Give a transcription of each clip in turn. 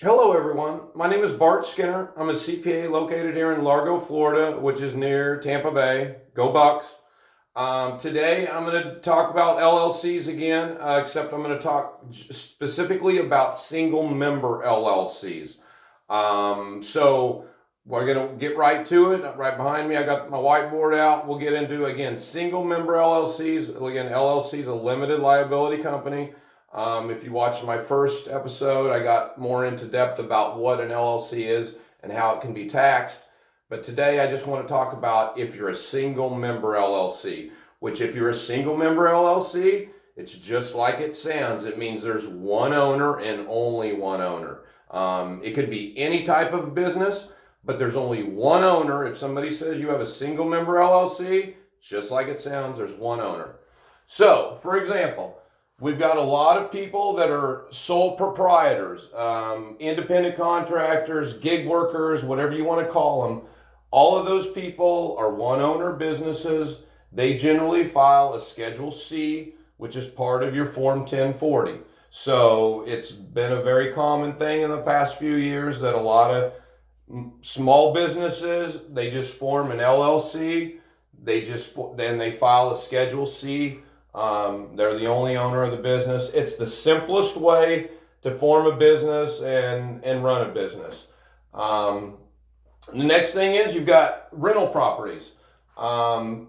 Hello, everyone. My name is Bart Skinner. I'm a CPA located here in Largo, Florida, which is near Tampa Bay. Go Bucks. Today, I'm going to talk about LLCs again, except I'm going to talk specifically about single member LLCs. So, we're going to get right to it. Right behind me, I got my whiteboard out. We'll get into, again, single member LLCs. Again, LLC is a limited liability company. If you watched my first episode, I got more into depth about what an LLC is and how it can be taxed. But today I just want to talk about if you're a single member LLC, which if you're a single member LLC, it's just like it sounds. It means there's one owner and only one owner. It could be any type of business, but there's only one owner. If somebody says you have a single member LLC, just like it sounds, there's one owner. So, for example, we've got a lot of people that are sole proprietors, independent contractors, gig workers, whatever you want to call them. All of those people are one owner businesses. They generally file a Schedule C, which is part of your Form 1040. So it's been a very common thing in the past few years that a lot of small businesses, they just form an LLC. Then they file a Schedule C. They're the only owner of the business. It's the simplest way to form a business and run a business. The next thing is you've got rental properties.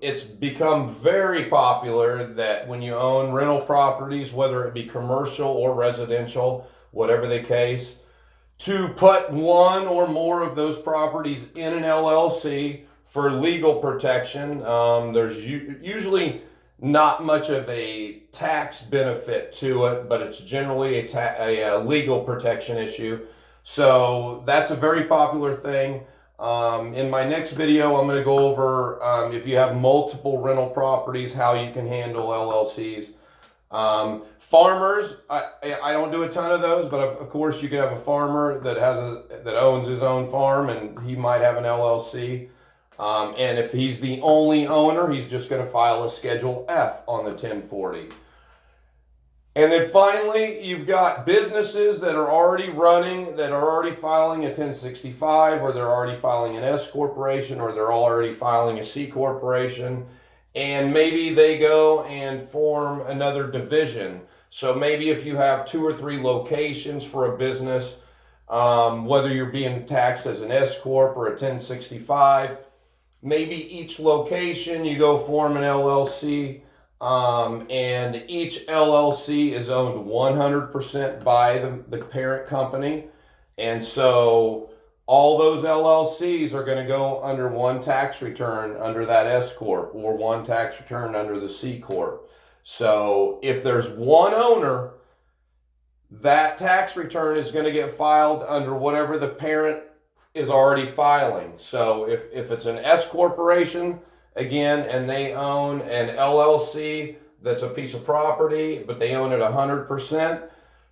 It's become very popular that when you own rental properties, whether it be commercial or residential, whatever the case, to put one or more of those properties in an LLC for legal protection. There's usually not much of a tax benefit to it, but it's generally a legal protection issue. So that's a very popular thing. In my next video, I'm going to go over if you have multiple rental properties, how you can handle LLCs. Farmers, I don't do a ton of those, but of course you can have a farmer that owns his own farm and he might have an LLC. And if he's the only owner, he's just going to file a Schedule F on the 1040. And then finally, you've got businesses that are already running, that are already filing a 1065, or they're already filing an S corporation, or they're already filing a C corporation. And maybe they go and form another division. So maybe if you have 2 or 3 locations for a business, whether you're being taxed as an S corp or a 1065, maybe each location you go form an LLC, and each LLC is owned 100% by the parent company. And so all those LLCs are going to go under one tax return under that S Corp or one tax return under the C Corp. So if there's one owner, that tax return is going to get filed under whatever the parent is already filing. So if it's an S corporation, again, and they own an LLC that's a piece of property, but they own it 100%,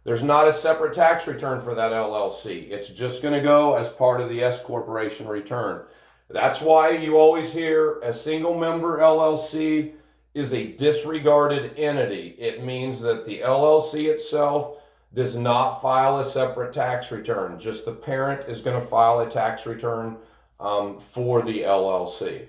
there's not a separate tax return for that LLC. It's just going to go as part of the S corporation return. That's why you always hear a single member LLC is a disregarded entity. It means that the LLC itself does not file a separate tax return. Just the parent is going to file a tax return for the LLC.